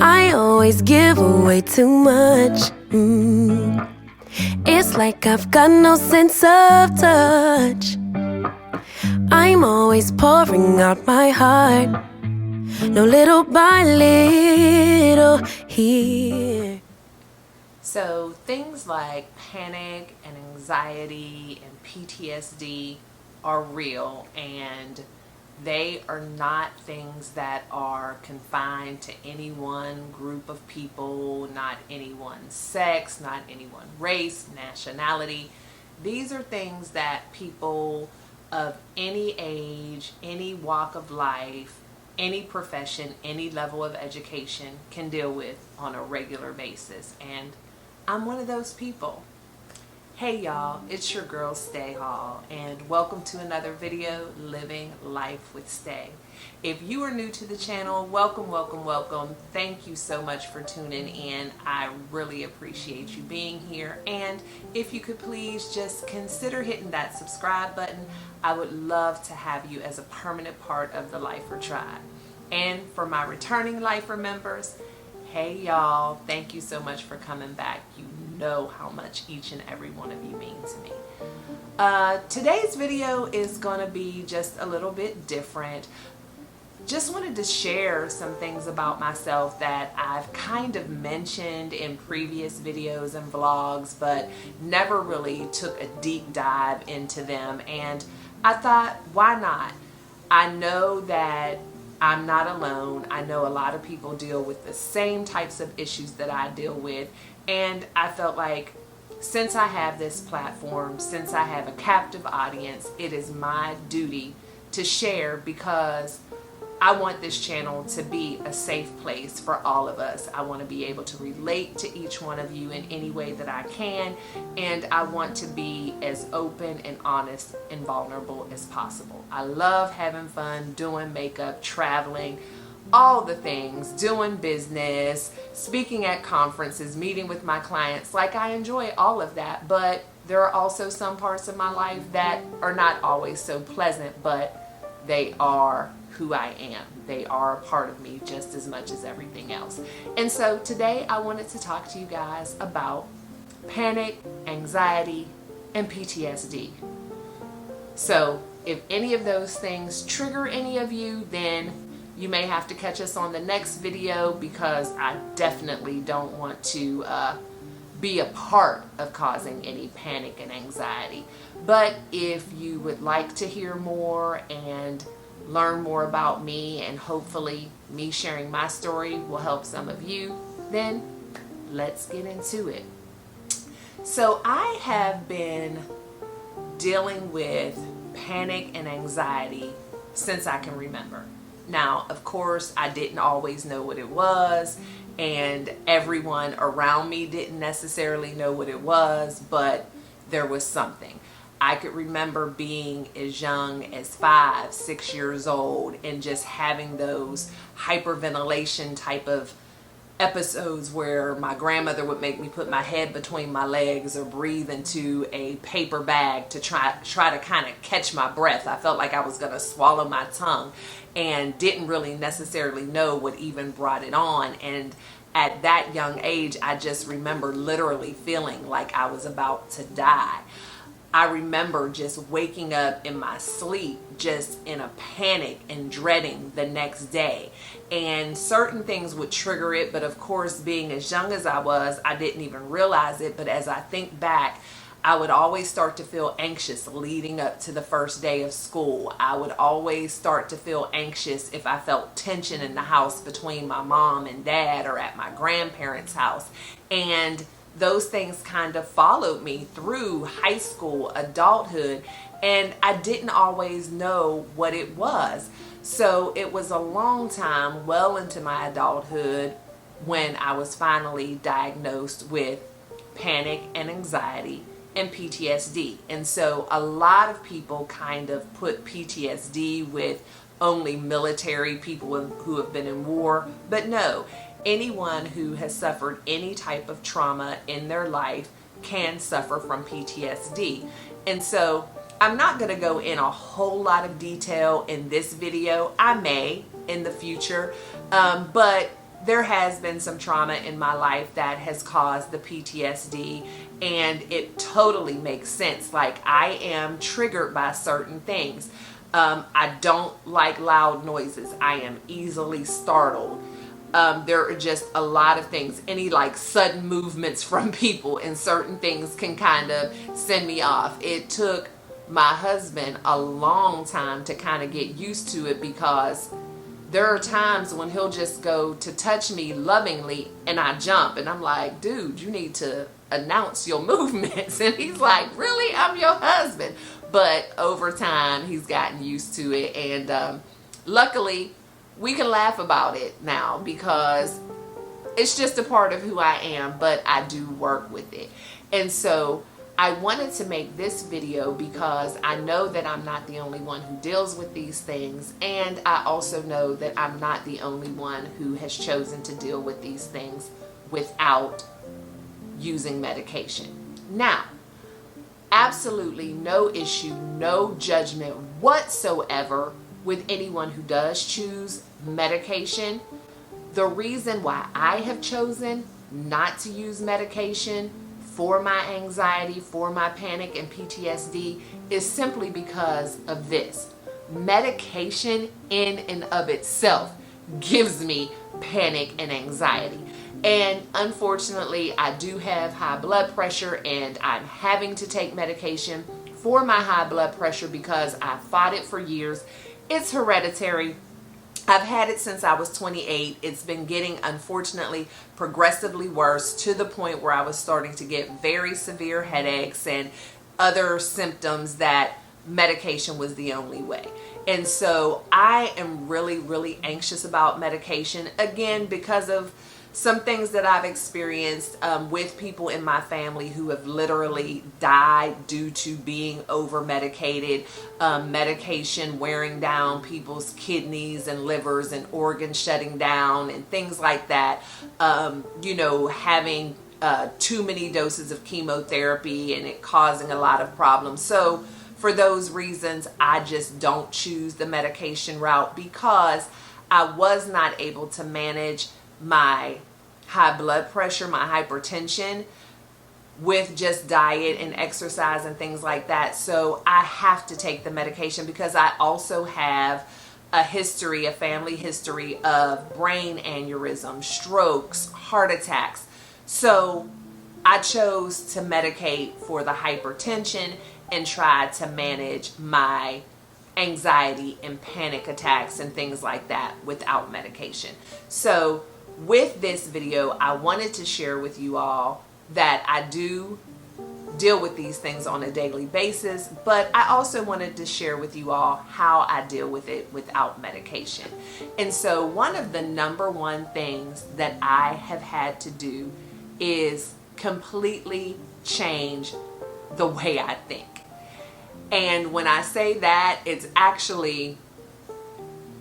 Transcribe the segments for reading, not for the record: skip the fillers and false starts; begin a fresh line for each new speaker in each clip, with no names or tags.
I always give away too much. It's like I've got no sense of touch. I'm always pouring out my heart, no little by little here.
So things like panic and anxiety and PTSD are real, and they are not things that are confined to any one group of people, not any one sex, not any one race, nationality. These are things that people of any age, any walk of life, any profession, any level of education can deal with on a regular basis. And I'm one of those people. Hey y'all, it's your girl Stay Hall, and welcome to another video, Living Life with Stay. If you are new to the channel, welcome, welcome, welcome. Thank you so much for tuning in. I really appreciate you being here. And if you could please just consider hitting that subscribe button, I would love to have you as a permanent part of the Lifer Tribe. And for my returning Lifer members, hey y'all, thank you so much for coming back. You know how much each and every one of you mean to me. Today's video is gonna be just a little bit different. Just wanted to share some things about myself that I've kind of mentioned in previous videos and vlogs, but never really took a deep dive into them. And I thought, why not? I know that I'm not alone. I know a lot of people deal with the same types of issues that I deal with. And I felt like since I have this platform, since I have a captive audience, it is my duty to share, because I want this channel to be a safe place for all of us. I want to be able to relate to each one of you in any way that I can, and I want to be as open and honest and vulnerable as possible. I love having fun, doing makeup, traveling, all the things, doing business, speaking at conferences, meeting with my clients. Like, I enjoy all of that, but there are also some parts of my life that are not always so pleasant, but they are who I am. They are a part of me just as much as everything else. And so today I wanted to talk to you guys about panic, anxiety, and PTSD. So if any of those things trigger any of you, then you may have to catch us on the next video, because I definitely don't want to be a part of causing any panic and anxiety. But if you would like to hear more and learn more about me, and hopefully me sharing my story will help some of you, then let's get into it. So I have been dealing with panic and anxiety since I can remember. Now, of course, I didn't always know what it was, and everyone around me didn't necessarily know what it was, but there was something. I could remember being as young as 5, 6 years old and just having those hyperventilation type of episodes where my grandmother would make me put my head between my legs or breathe into a paper bag to try to kind of catch my breath. I felt like I was going to swallow my tongue and didn't really necessarily know what even brought it on. And at that young age, I just remember literally feeling like I was about to die. I remember just waking up in my sleep just in a panic and dreading the next day. And certain things would trigger it, but of course, being as young as I was, I didn't even realize it. But as I think back, I would always start to feel anxious leading up to the first day of school. I would always start to feel anxious if I felt tension in the house between my mom and dad, or at my grandparents' house. And those things kind of followed me through high school, adulthood, and I didn't always know what it was. So it was a long time, well into my adulthood, when I was finally diagnosed with panic and anxiety and PTSD. And so a lot of people kind of put PTSD with only military people who have been in war, but no. Anyone who has suffered any type of trauma in their life can suffer from PTSD. And so I'm not going to go in a whole lot of detail in this video. I may in the future, but there has been some trauma in my life that has caused the PTSD, and it totally makes sense. Like, I am triggered by certain things. I don't like loud noises. I am easily startled. There are just a lot of things. Any like sudden movements from people and certain things can kind of send me off. It took my husband a long time to kind of get used to it, because there are times when he'll just go to touch me lovingly and I jump, and I'm like, dude, you need to announce your movements. And he's like, really? I'm your husband. But over time, he's gotten used to it. And luckily, we can laugh about it now, because it's just a part of who I am, but I do work with it. And so I wanted to make this video because I know that I'm not the only one who deals with these things, and I also know that I'm not the only one who has chosen to deal with these things without using medication. Now, absolutely no issue, no judgment whatsoever with anyone who does choose medication. The reason why I have chosen not to use medication for my anxiety, for my panic and PTSD is simply because of this. Medication in and of itself gives me panic and anxiety. And unfortunately, I do have high blood pressure, and I'm having to take medication for my high blood pressure because I fought it for years. It's hereditary. I've had it since I was 28. It's been getting, unfortunately, progressively worse, to the point where I was starting to get very severe headaches and other symptoms that medication was the only way. And so I am really, really anxious about medication, again, because of some things that I've experienced with people in my family who have literally died due to being over medicated, medication wearing down people's kidneys and livers and organs shutting down and things like that. Having too many doses of chemotherapy and it causing a lot of problems. So for those reasons, I just don't choose the medication route, because I was not able to manage my high blood pressure, my hypertension, with just diet and exercise and things like that. So I have to take the medication, because I also have a family history of brain aneurysm, strokes, heart attacks. So I chose to medicate for the hypertension and try to manage my anxiety and panic attacks and things like that without medication. So with this video, I wanted to share with you all that I do deal with these things on a daily basis, but I also wanted to share with you all how I deal with it without medication. And so one of the number one things that I have had to do is completely change the way I think. And when I say that, it's actually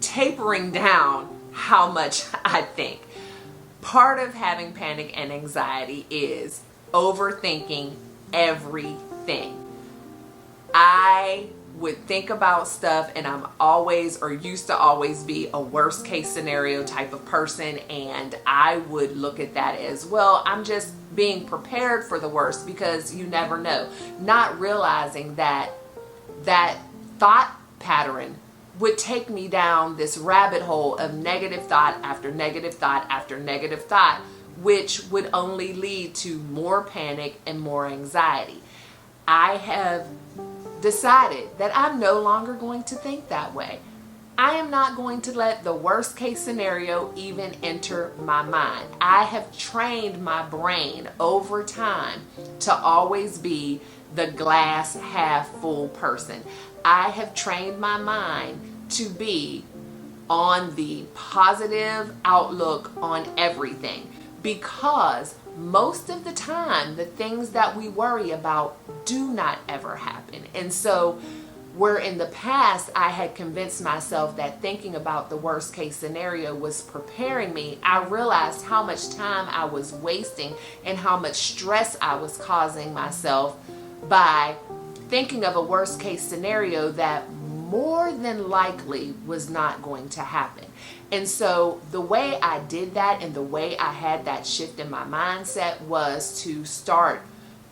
tapering down how much I think. Part of having panic and anxiety is overthinking everything. I would think about stuff, and I'm always, or used to always be, a worst case scenario type of person, and I would look at that as, well, I'm just being prepared for the worst, because you never know. Not realizing that that thought pattern would take me down this rabbit hole of negative thought after negative thought after negative thought, which would only lead to more panic and more anxiety. I have decided that I'm no longer going to think that way. I am not going to let the worst case scenario even enter my mind. I have trained my brain over time to always be the glass half full person. I have trained my mind to be on the positive outlook on everything, because most of the time the things that we worry about do not ever happen. And so where in the past I had convinced myself that thinking about the worst case scenario was preparing me, I realized how much time I was wasting and how much stress I was causing myself by thinking of a worst case scenario that more than likely was not going to happen. And so the way I did that and the way I had that shift in my mindset was to start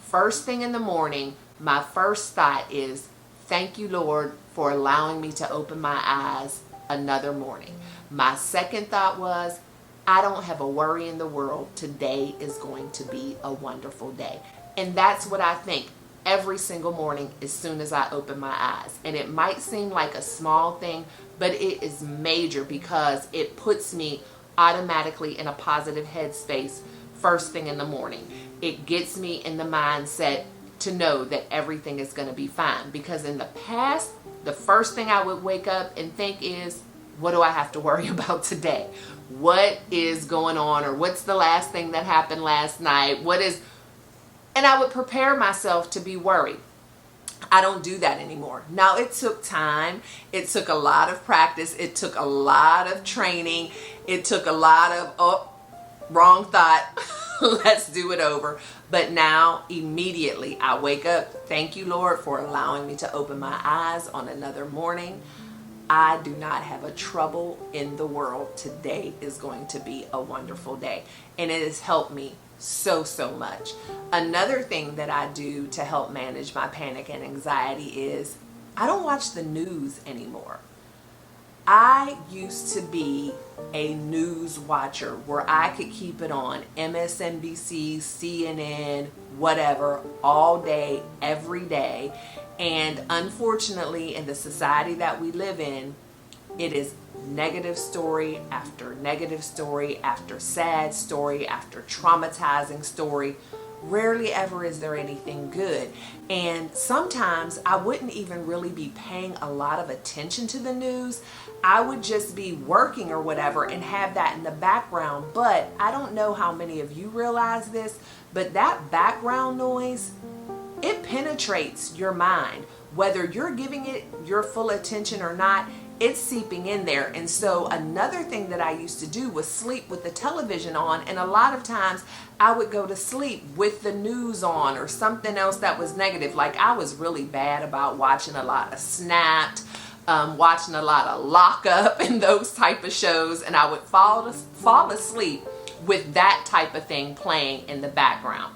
first thing in the morning. My first thought is, thank you, Lord, for allowing me to open my eyes another morning. My second thought was, I don't have a worry in the world. Today is going to be a wonderful day. And that's what I think every single morning as soon as I open my eyes. And it might seem like a small thing, but it is major because it puts me automatically in a positive headspace first thing in the morning. It gets me in the mindset to know that everything is going to be fine. Because in the past, the first thing I would wake up and think is, what do I have to worry about today? What is going on? Or what's the last thing that happened last night? And I would prepare myself to be worried. I don't do that anymore. Now, it took time. It took a lot of practice. It took a lot of training. It took a lot of, oh, wrong thought. Let's do it over. But now, immediately, I wake up. Thank you, Lord, for allowing me to open my eyes on another morning. I do not have a trouble in the world. Today is going to be a wonderful day. And it has helped me so much. Another thing that I do to help manage my panic and anxiety is I don't watch the news anymore. I used to be a news watcher where I could keep it on MSNBC, CNN, whatever, all day, every day. And unfortunately, in the society that we live in, it is negative story after negative story after sad story after traumatizing story. Rarely ever is there anything good. And sometimes I wouldn't even really be paying a lot of attention to the news. I would just be working or whatever and have that in the background. But I don't know how many of you realize this, but that background noise, it penetrates your mind. Whether you're giving it your full attention or not, it's seeping in there. And so another thing that I used to do was sleep with the television on. And a lot of times I would go to sleep with the news on or something else that was negative. Like I was really bad about watching a lot of Snapped, watching a lot of Lock Up and those type of shows. And I would fall asleep with that type of thing playing in the background.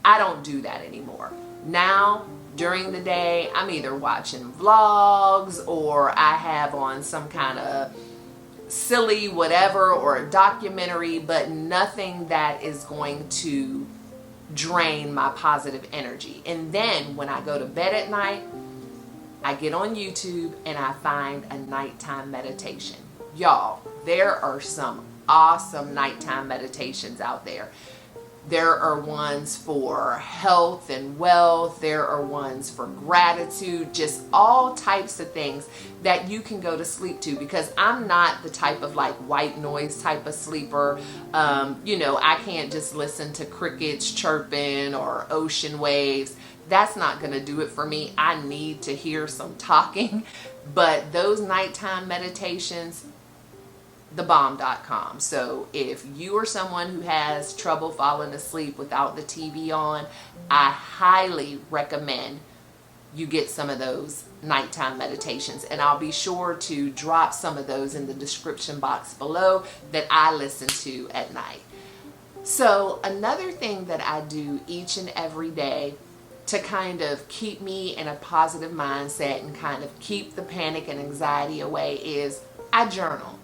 I don't do that anymore. Now, during the day, I'm either watching vlogs or I have on some kind of silly whatever or a documentary, but nothing that is going to drain my positive energy. And then when I go to bed at night, I get on YouTube and I find a nighttime meditation. Y'all, there are some awesome nighttime meditations out there. There are ones for health and wealth. There are ones for gratitude, just all types of things that you can go to sleep to, because I'm not the type of like white noise type of sleeper. I can't just listen to crickets chirping or ocean waves. That's not going to do it for me. I need to hear some talking. But those nighttime meditations, thebomb.com. So if you are someone who has trouble falling asleep without the TV on, I highly recommend you get some of those nighttime meditations. And I'll be sure to drop some of those in the description box below that I listen to at night. So another thing that I do each and every day to kind of keep me in a positive mindset and kind of keep the panic and anxiety away is I journal.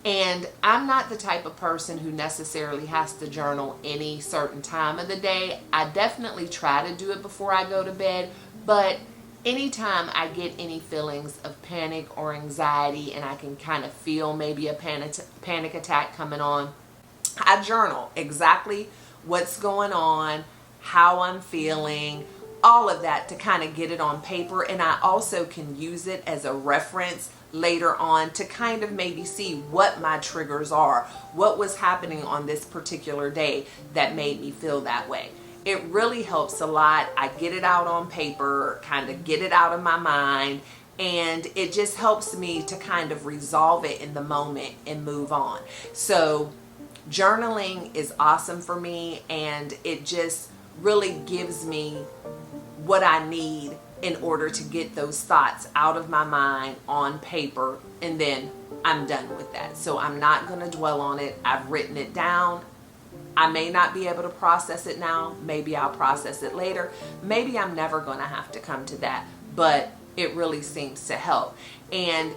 And I'm not the type of person who necessarily has to journal any certain time of the day. I definitely try to do it before I go to bed, but anytime I get any feelings of panic or anxiety and I can kind of feel maybe a panic attack coming on, I journal exactly what's going on, how I'm feeling, all of that to kind of get it on paper. And I also can use it as a reference later on to kind of maybe see what my triggers are, what was happening on this particular day that made me feel that way. It really helps a lot. I get it out on paper, kind of get it out of my mind, and it just helps me to kind of resolve it in the moment and move on. So journaling is awesome for me, and it just really gives me what I need in order to get those thoughts out of my mind on paper and then I'm done with that. So I'm not going to dwell on it. I've written it down. I may not be able to process it now. Maybe I'll process it later. Maybe I'm never going to have to come to that. But it really seems to help. And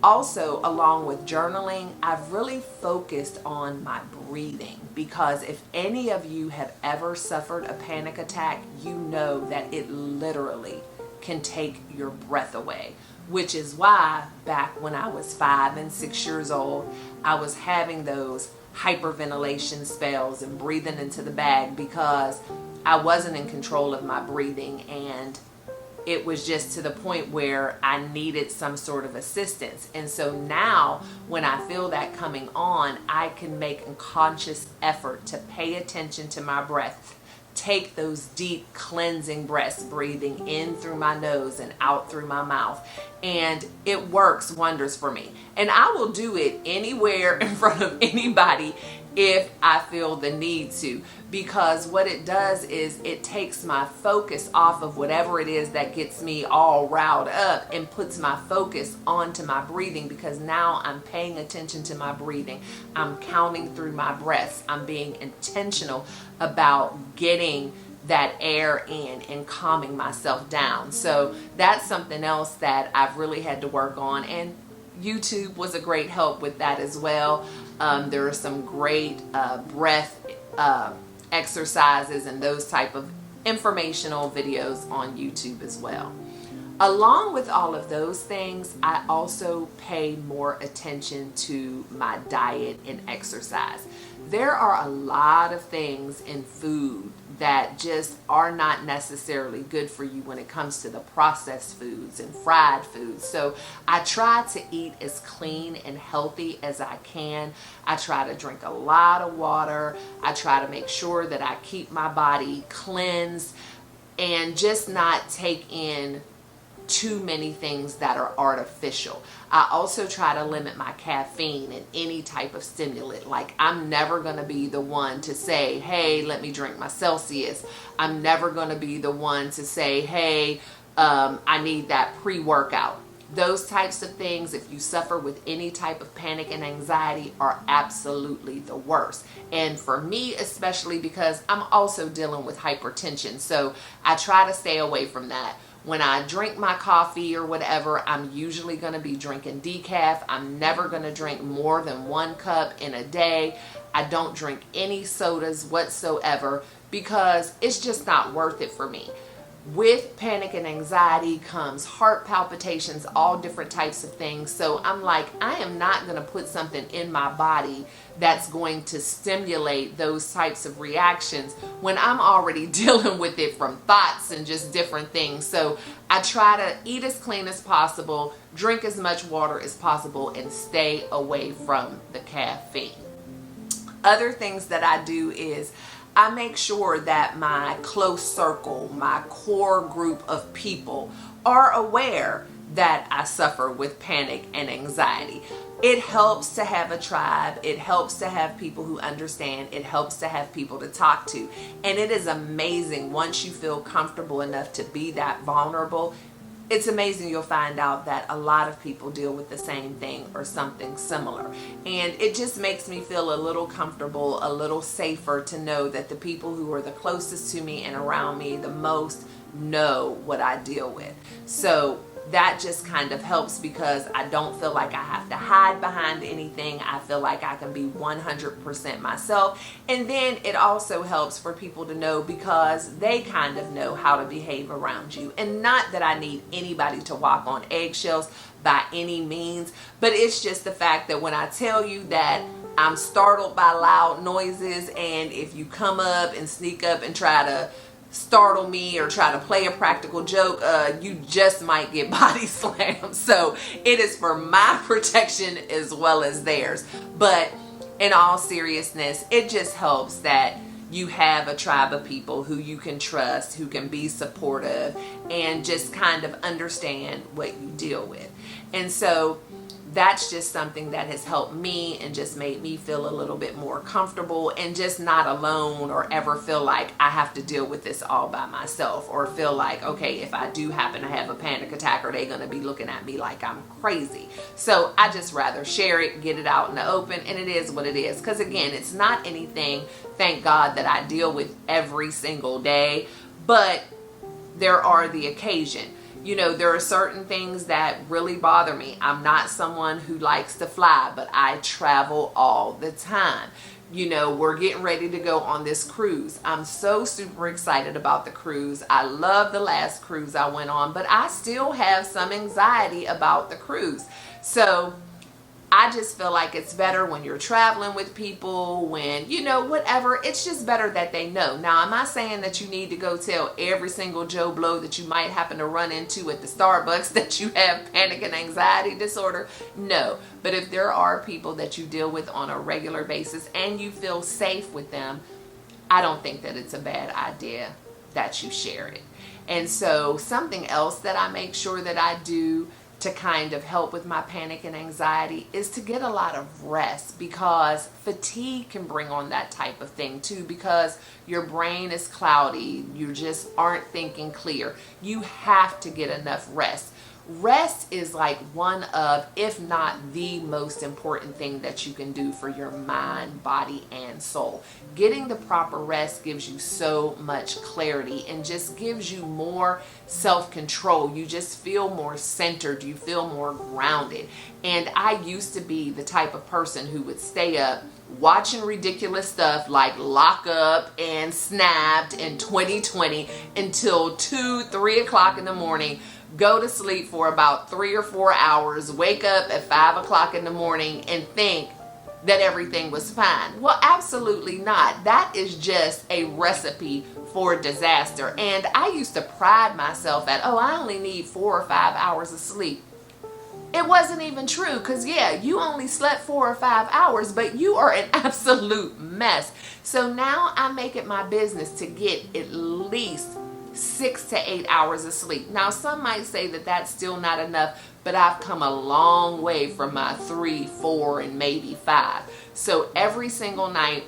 also, along with journaling, I've really focused on my breathing, because if any of you have ever suffered a panic attack, you know that it literally can take your breath away, which is why back when I was 5 and 6 years old, I was having those hyperventilation spells and breathing into the bag, because I wasn't in control of my breathing, and it was just to the point where I needed some sort of assistance. And so now when I feel that coming on, I can make a conscious effort to pay attention to my breath. Take those deep cleansing breaths, breathing in through my nose and out through my mouth. And it works wonders for me. And I will do it anywhere in front of anybody if I feel the need to, because what it does is it takes my focus off of whatever it is that gets me all riled up and puts my focus onto my breathing, because now I'm paying attention to my breathing. I'm counting through my breaths. I'm being intentional about getting that air in and calming myself down. So that's something else that I've really had to work on, and YouTube was a great help with that as well. There are some great breath exercises and those type of informational videos on YouTube as well. Along with all of those things, I also pay more attention to my diet and exercise. There are a lot of things in food that just are not necessarily good for you when it comes to the processed foods and fried foods. So I try to eat as clean and healthy as I can. I try to drink a lot of water. I try to make sure that I keep my body cleansed and just not take in too many things that are artificial. I also try to limit my caffeine and any type of stimulant. Like, I'm never going to be the one to say, hey, let me drink my Celsius. I'm never going to be the one to say, hey, I need that pre-workout. Those types of things, if you suffer with any type of panic and anxiety, are absolutely the worst. And for me, especially because I'm also dealing with hypertension, so I try to stay away from that. When I drink my coffee or whatever, I'm usually going to be drinking decaf. I'm never going to drink more than 1 cup in a day. I don't drink any sodas whatsoever because it's just not worth it for me. With panic and anxiety comes heart palpitations, all different types of things. So I'm like, I am not going to put something in my body that's going to stimulate those types of reactions when I'm already dealing with it from thoughts and just different things. So I try to eat as clean as possible, drink as much water as possible, and stay away from the caffeine. Other things that I do is I make sure that my close circle, my core group of people are aware that I suffer with panic and anxiety. It helps to have a tribe. It helps to have people who understand. It helps to have people to talk to. And it is amazing once you feel comfortable enough to be that vulnerable. It's amazing, you'll find out that a lot of people deal with the same thing or something similar. And it just makes me feel a little comfortable, a little safer to know that the people who are the closest to me and around me the most know what I deal with. So that just kind of helps because I don't feel like I have to hide behind anything. I feel like I can be 100% myself. And then it also helps for people to know because they kind of know how to behave around you. And not that I need anybody to walk on eggshells by any means, but it's just the fact that when I tell you that I'm startled by loud noises, and if you come up and sneak up and try to startle me or try to play a practical joke, you just might get body slammed. So it is for my protection as well as theirs. But in all seriousness, it just helps that you have a tribe of people who you can trust, who can be supportive and just kind of understand what you deal with. And so that's just something that has helped me and just made me feel a little bit more comfortable and just not alone, or ever feel like I have to deal with this all by myself, or feel like, okay, if I do happen to have a panic attack, are they going to be looking at me like I'm crazy? So I just rather share it, get it out in the open, and it is what it is. Because again, it's not anything, thank God, that I deal with every single day, but there are the occasion. You know, there are certain things that really bother me. I'm not someone who likes to fly, but I travel all the time. You know, we're getting ready to go on this cruise. I'm so super excited about the cruise. I love the last cruise I went on, but I still have some anxiety about the cruise. So I just feel like it's better when you're traveling with people, when, you know, whatever, it's just better that they know. Now, am I saying that you need to go tell every single Joe Blow that you might happen to run into at the Starbucks that you have panic and anxiety disorder? No. But if there are people that you deal with on a regular basis and you feel safe with them, I don't think that it's a bad idea that you share it. And so something else that I make sure that I do to kind of help with my panic and anxiety is to get a lot of rest, because fatigue can bring on that type of thing too, because your brain is cloudy, you just aren't thinking clear. You have to get enough rest. Rest is like one of, if not the most important thing that you can do for your mind, body, and soul. Getting the proper rest gives you so much clarity and just gives you more self-control. You just feel more centered. You feel more grounded. And I used to be the type of person who would stay up watching ridiculous stuff like Lock Up and Snapped in 2020 until 2, 3 o'clock in the morning, go to sleep for about 3 or 4 hours, wake up at 5 o'clock in the morning and think that everything was fine. Well, absolutely not. That is just a recipe for disaster. And I used to pride myself at, oh, I only need 4 or 5 hours of sleep. It wasn't even true, because yeah, you only slept 4 or 5 hours, but you are an absolute mess. So now I make it my business to get at least 6 to 8 hours of sleep. Now, some might say that that's still not enough, but I've come a long way from my 3, 4, and maybe 5. So every single night,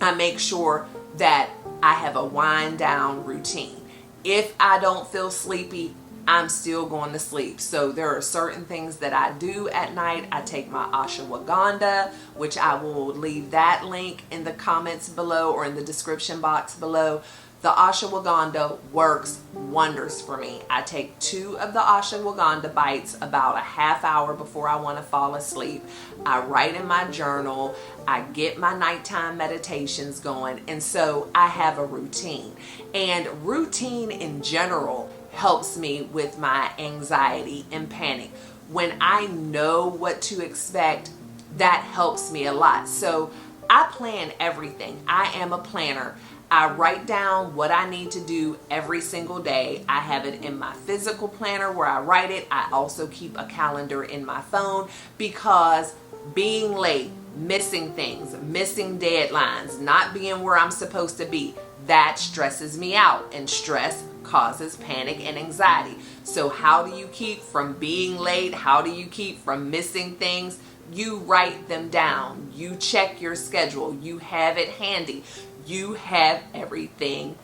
I make sure that I have a wind down routine. If I don't feel sleepy, I'm still going to sleep. So there are certain things that I do at night. I take my ashwagandha, which I will leave that link in the comments below or in the description box below. The ashwagandha works wonders for me. I take 2 of the ashwagandha bites about a half hour before I want to fall asleep. I write in my journal. I get my nighttime meditations going. And so I have a routine. And routine in general helps me with my anxiety and panic. When I know what to expect, that helps me a lot. So I plan everything. I am a planner. I write down what I need to do every single day. I have it in my physical planner where I write it. I also keep a calendar in my phone, because being late, missing things, missing deadlines, not being where I'm supposed to be, that stresses me out, and stress causes panic and anxiety. So how do you keep from being late? How do you keep from missing things? You write them down. You check your schedule. You have it handy. You have everything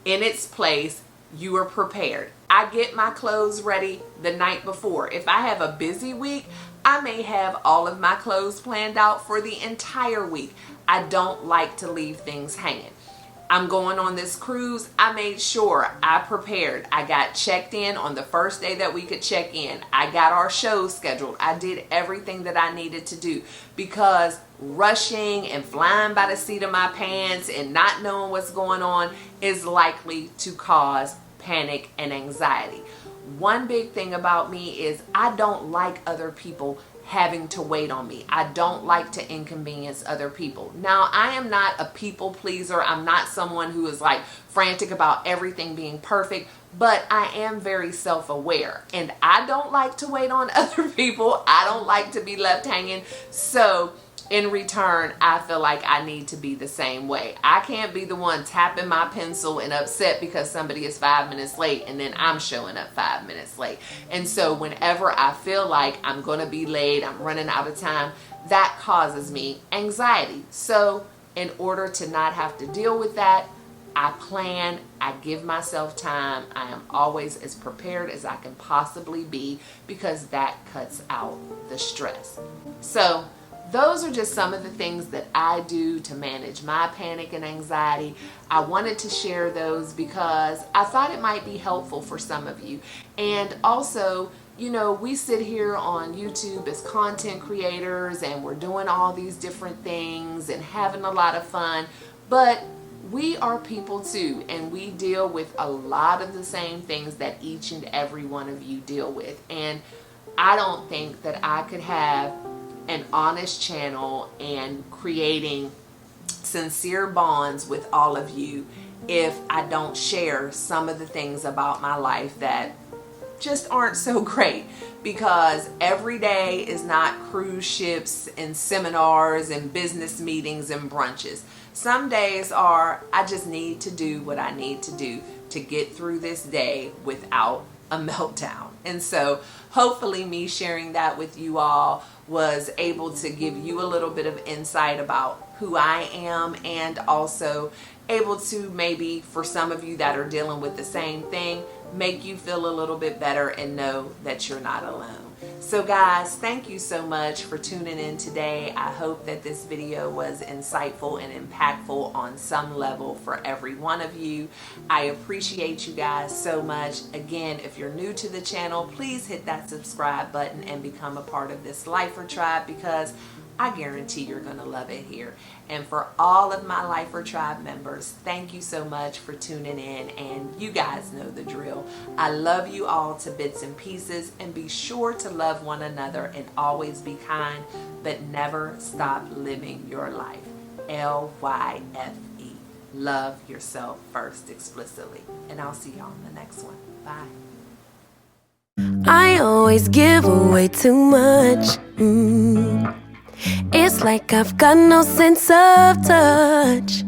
in its place. You are prepared. I get my clothes ready the night before. If I have a busy week, I may have all of my clothes planned out for the entire week. I don't like to leave things hanging. I'm going on this cruise. I made sure I prepared. I got checked in on the first day that we could check in. I got our shows scheduled. I did everything that I needed to do, because rushing and flying by the seat of my pants and not knowing what's going on is likely to cause panic and anxiety. One big thing about me is I don't like other people having to wait on me. I don't like to inconvenience other people. Now, I am not a people pleaser. I'm not someone who is like frantic about everything being perfect, but I am very self-aware, and I don't like to wait on other people. I don't like to be left hanging. So in return, I feel like I need to be the same way. I can't be the one tapping my pencil and upset because somebody is 5 minutes late and then I'm showing up 5 minutes late. And so whenever I feel like I'm going to be late, I'm running out of time, that causes me anxiety. So in order to not have to deal with that, I plan, I give myself time. I am always as prepared as I can possibly be because that cuts out the stress. So those are just some of the things that I do to manage my panic and anxiety. I wanted to share those because I thought it might be helpful for some of you. And also, you know, we sit here on YouTube as content creators and we're doing all these different things and having a lot of fun, but we are people too, and we deal with a lot of the same things that each and every one of you deal with. And I don't think that I could have an honest channel and creating sincere bonds with all of you if I don't share some of the things about my life that just aren't so great, because every day is not cruise ships and seminars and business meetings and brunches. Some days are, I just need to do what I need to do to get through this day without a meltdown. And so hopefully me sharing that with you all was able to give you a little bit of insight about who I am, and also able to maybe, for some of you that are dealing with the same thing, make you feel a little bit better and know that you're not alone. So guys, thank you so much for tuning in today. I hope that this video was insightful and impactful on some level for every one of you. I appreciate you guys so much. Again, if you're new to the channel, please hit that subscribe button and become a part of this Lifer Tribe, because I guarantee you're going to love it here. And for all of my Lifer Tribe members, thank you so much for tuning in, and you guys know the drill. I love you all to bits and pieces, and be sure to love one another and always be kind, but never stop living your life. LYFE. Love yourself first explicitly. And I'll see y'all in the next one. Bye.
I always give away too much. It's like I've got no sense of touch.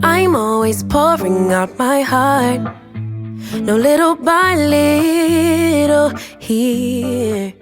I'm always pouring out my heart, no, little by little here.